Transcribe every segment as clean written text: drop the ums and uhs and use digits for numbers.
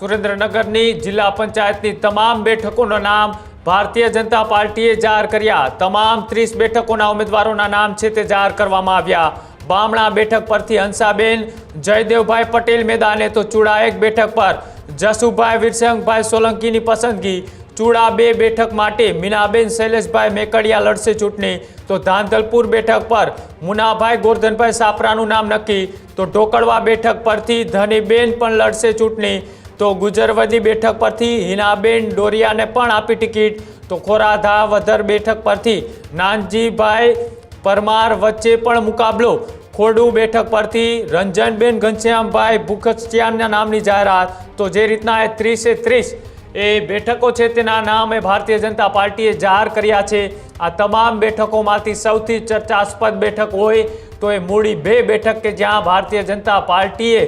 સુરેન્દ્રનગરની જિલ્લા પંચાયતની તમામ બેઠકોના નામ ભારતીય જનતા પાર્ટીએ જાહેર કર્યા। તમામ 30 બેઠકોના ઉમેદવારોના નામ છે તે જાહેર કરવામાં આવ્યા। બામણા બેઠક પરથી હંસાબેન જયદેવભાઈ પટેલ મેદાને તો ચૂડા 1 બેઠક પર જસુભાઈ વીરસંગભાઈ સોલંકીની પસંદગી। ચૂડા 2 બેઠક માટે મીનાબેન શૈલેષભાઈ મેકડિયા લડશે ચૂંટણી। તો ધાંધલપુર બેઠક પર મુનાભાઈ ગોરધનભાઈ સાપરાનું નામ નક્કી। તો ઢોકળવા બેઠક પરથી ધનીબેન પણ લડશે ચૂંટણી। તો ગુજરવદી બેઠક પરથી હિનાબેન ડોરિયાને પણ આપી ટિકિટ। તો ખોરાધાવદર બેઠક પરથી નાનજીભાઈ પરમાર વચ્ચે પણ મુકાબલો। ખોડુ બેઠક પરથી રંજનબેન ઘનશ્યામભાઈ ભૂખચિયાના નામની જાહેરાત। તો જે રીતના 30 એ બેઠકો છે તેના નામ ભારતીય જનતા પાર્ટીએ જાહેર કર્યા છે। આ તમામ બેઠકોમાંથી સૌથી ચર્ચાસ્પદ બેઠક હોય તો એ મૂડી 2 બેઠક કે જ્યાં ભારતીય જનતા પાર્ટીએ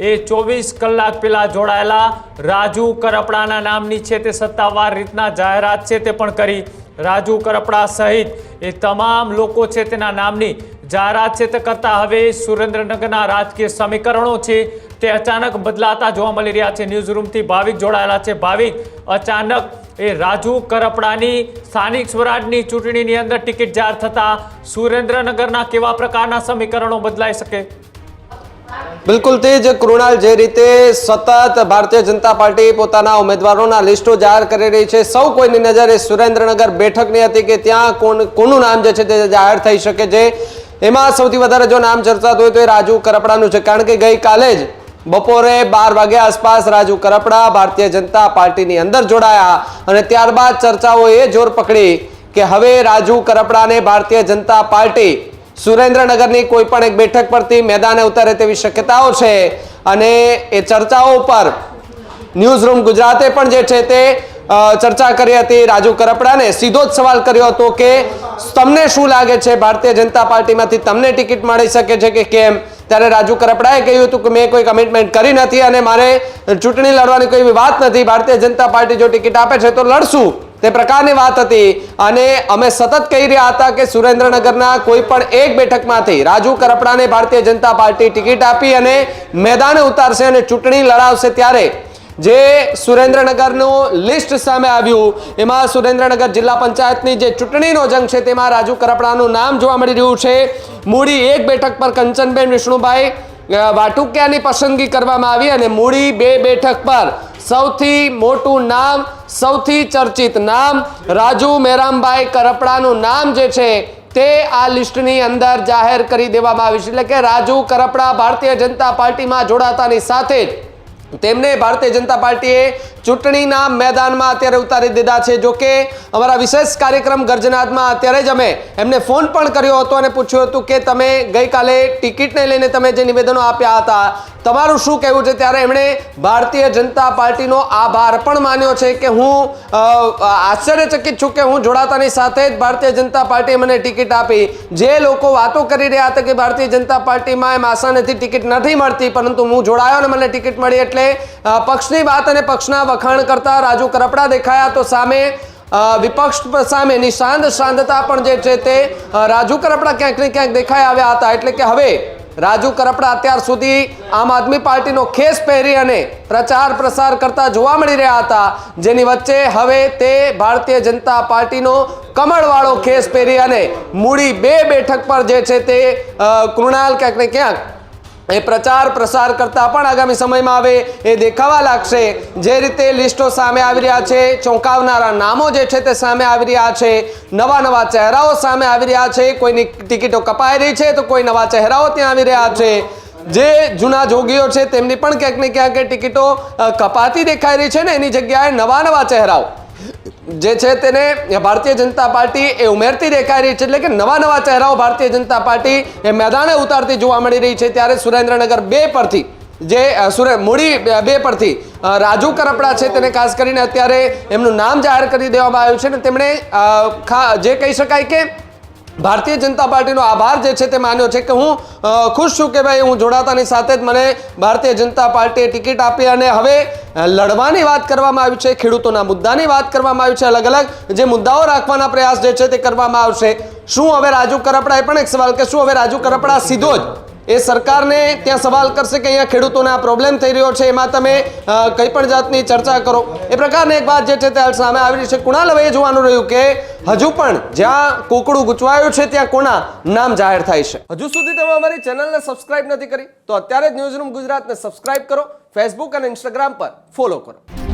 24 કલાક પહેલા જોડાયેલા રાજુ કરપડાના નામની છે તે સત્તાવાર રીતના જાહેરાત છે તે પણ કરી। રાજુ કરપડા સહિત એ તમામ લોકો છે તેના નામની જાહેરાત છે તે કરતા હવે સુરેન્દ્રનગરના રાજકીય સમીકરણો છે તે અચાનક બદલાતા જોવા મળી રહ્યા છે। ન્યૂઝ રૂમથી ભાવિક જોડાયેલા છે। ભાવિક, અચાનક એ રાજુ કરપડાની સ્થાનિક સ્વરાજની ચૂંટણીની અંદર ટિકિટ જાહેર થતા સુરેન્દ્રનગરના કેવા પ્રકારના સમીકરણો બદલાઈ શકે? બિલકુલ તેજ કૃણાલ, જે રીતે સતત ભારતીય જનતા પાર્ટી પોતાના ઉમેદવારોના લિસ્ટો જાહેર કરી રહી છે, સૌ કોઈની નજર એ સુરેન્દ્રનગર બેઠકની હતી કે ત્યાં કોનું નામ જે છે તે જાહેર થઈ શકે છે। એમાં સૌથી વધારે જો નામ ચર્ચાતું હોય તો એ રાજુ કરપડાનું છે, કારણ કે ગઈકાલે જ બપોરે 12 વાગ્યા આસપાસ રાજુ કરપડા ભારતીય જનતા પાર્ટીની અંદર જોડાયા અને ત્યારબાદ ચર્ચાઓએ જોર પકડી કે હવે રાજુ કરપડાને ભારતીય જનતા પાર્ટી સુરેન્દ્રનગરની કોઈ પણ એક બેઠક પરથી મેદાને ઉતારે તેવી શક્યતાઓ છે। અને એ ચર્ચાઓ પર ન્યૂઝ રૂમ ગુજરાતે પણ જે છે તે ચર્ચા કરી હતી। રાજુ કરપડાને સીધો જ સવાલ કર્યો હતો કે તમને શું લાગે છે, ભારતીય જનતા પાર્ટીમાંથી તમને ટિકિટ મળી શકે છે કે કેમ? ત્યારે રાજુ કરપડાએ કહ્યું હતું કે મેં કોઈ કમિટમેન્ટ કરી નથી અને મારે ચૂંટણી લડવાની કોઈ વાત નથી। ભારતીય જનતા પાર્ટી જો ટિકિટ આપે છે તો લડશું, તે પ્રકારની વાત હતી। અને અમે સતત કહી રહ્યા હતા કે સુરેન્દ્રનગરના કોઈ પણ એક બેઠકમાંથી રાજુ કરપડાને ભારતીય જનતા પાર્ટી ટિકિટ આપી અને મેદાને ઉતારશે અને ચૂંટણી લડાવશે। ત્યારે જે સુરેન્દ્રનગરનું લિસ્ટ સામે આવ્યું એમાં સુરેન્દ્રનગર જિલ્લા પંચાયતની જે ચૂંટણીનો જંગ છે તેમાં રાજુ કરપડાનું નામ જોવા મળી રહ્યું છે। મૂડી 1 બેઠક પર કંચનબેન વિષ્ણુભાઈ વાટુકિયાની પસંદગી કરવામાં આવી અને મૂડી 2 બેઠક પર સૌથી મોટું નામ, સૌથી ચર્ચિત નામ રાજુ મેરામભાઈ કરપડાનું નામ જે છે તે આ લિસ્ટની અંદર જાહેર કરી દેવામાં આવી છે। એટલે કે રાજુ કરપડા ભારતીય જનતા પાર્ટીમાં જોડાતાની સાથે જ તેમને ભારતીય જનતા પાર્ટીએ ચૂંટણીના મેદાનમાં અત્યારે ઉતારી દીધા છે। જો કે અમારા વિશેષ કાર્યક્રમ ગર્જનાદમાં અત્યારે જ અમે એમને ફોન પણ કર્યો હતો અને પૂછ્યું હતું કે તમે ગઈકાલે ટિકિટને લઈને તમે જે નિવેદનો આપ્યા હતા તમારું શું કહેવું છે? ત્યારે એમણે ભારતીય જનતા પાર્ટીનો આભાર પણ માન્યો છે કે હું આશ્ચર્યચકિત છું કે હું જોડાતાની સાથે જ ભારતીય જનતા પાર્ટીએ મને ટિકિટ આપી। જે લોકો વાતો કરી રહ્યા હતા કે ભારતીય જનતા પાર્ટીમાં એમ આસાનીથી ટિકિટ નથી મળતી, પરંતુ હું જોડાયો અને મને ટિકિટ મળી એટલે પક્ષની વાત અને પક્ષના વખાણ કરતા રાજુ કરપડા દેખાયા। તો સામે વિપક્ષ સામેની શાંતતા પણ જે છે તે રાજુ કરપડા ક્યાંક ને ક્યાંક દેખાઈ આવ્યા હતા। એટલે કે હવે રાજુ કરપડા અત્યાર સુધી આમ આદમી પાર્ટીનો ખેસ પહેરી અને પ્રચાર પ્રસાર કરતા જોવા મળી રહ્યા હતા, જેની વચ્ચે હવે તે ભારતીય જનતા પાર્ટીનો કમળવાળો ખેસ પહેરી અને મૂડી 2 બેઠક પર જે છે તે કૃણાલ ક્યાંક ને ક્યાંક એ પ્રચાર પ્રસાર કરતા પણ આગામી સમયમાં આવે એ દેખાવા લાગશે। જે રીતે લિસ્ટો સામે આવી રહ્યા છે, ચોંકાવનારા નામો જે છે તે સામે આવી રહ્યા છે, નવા ચહેરાઓ સામે આવી રહ્યા છે, કોઈની ટિકિટો કપાઈ રહી છે તો કોઈ નવા ચહેરાઓ ત્યાં આવી રહ્યા છે। જે જૂના જોગીઓ છે તેમની પણ ક્યાંક ને ક્યાંક ટિકિટો કપાતી દેખાઈ રહી છે ને એની જગ્યાએ નવા ચહેરાઓ જે છે તેને ભારતીય જનતા પાર્ટી એ ઉમેરતી દેખાઈ રહી છે। એટલે કે નવા ચહેરાઓ ભારતીય જનતા પાર્ટી એ મેદાને ઉતારતી જોવા મળી રહી છે। ત્યારે સુરેન્દ્રનગર 2 પરથી જે મૂડી 2 પરથી રાજુ કરપડા છે તેને ખાસ કરીને અત્યારે એમનું નામ જાહેર કરી દેવામાં આવ્યું છે અને તેમણે જે કહી શકાય કે ભારતીય જનતા પાર્ટીનો આભાર જે છે તે માન્યો છે કે હું ખુશ છું કે ભાઈ હું જોડાતાની સાથે જ મને ભારતીય જનતા પાર્ટીએ ટિકિટ આપી અને હવે લડવાની વાત કરવામાં આવી છે, ખેડૂતોના મુદ્દાની વાત કરવામાં આવી છે, અલગ અલગ જે મુદ્દાઓ રાખવાના પ્રયાસ જે છે તે કરવામાં આવશે। શું હવે રાજુ કરપડા, એ પણ એક સવાલ કે શું હવે રાજુ કરપડા સીધો જ એ સરકારને ત્યાં સવાલ કરશે કે અહીંયા ખેડૂતોને આ પ્રોબ્લેમ થઈ રહ્યો છે, એમાં તમે કંઈ પણ જાતની ચર્ચા કરો. એ પ્રકારની એક વાત જે છે તે હાલ સામે આવી રહી છે. કુણાલ, હવે એ જોવાનું રહ્યું કે હજુ પણ જ્યાં કુકડું ગૂંચવાયું છે ત્યાં કોના નામ જાહેર થાય છે. હજુ સુધી તમે અમારી ચેનલને સબસ્ક્રાઇબ નથી કરી તો અત્યારે જ ન્યૂઝરૂમ ગુજરાતને સબસ્ક્રાઇબ કરો, ફેસબુક અને ઇન્સ્ટાગ્રામ પર ફોલો કરો.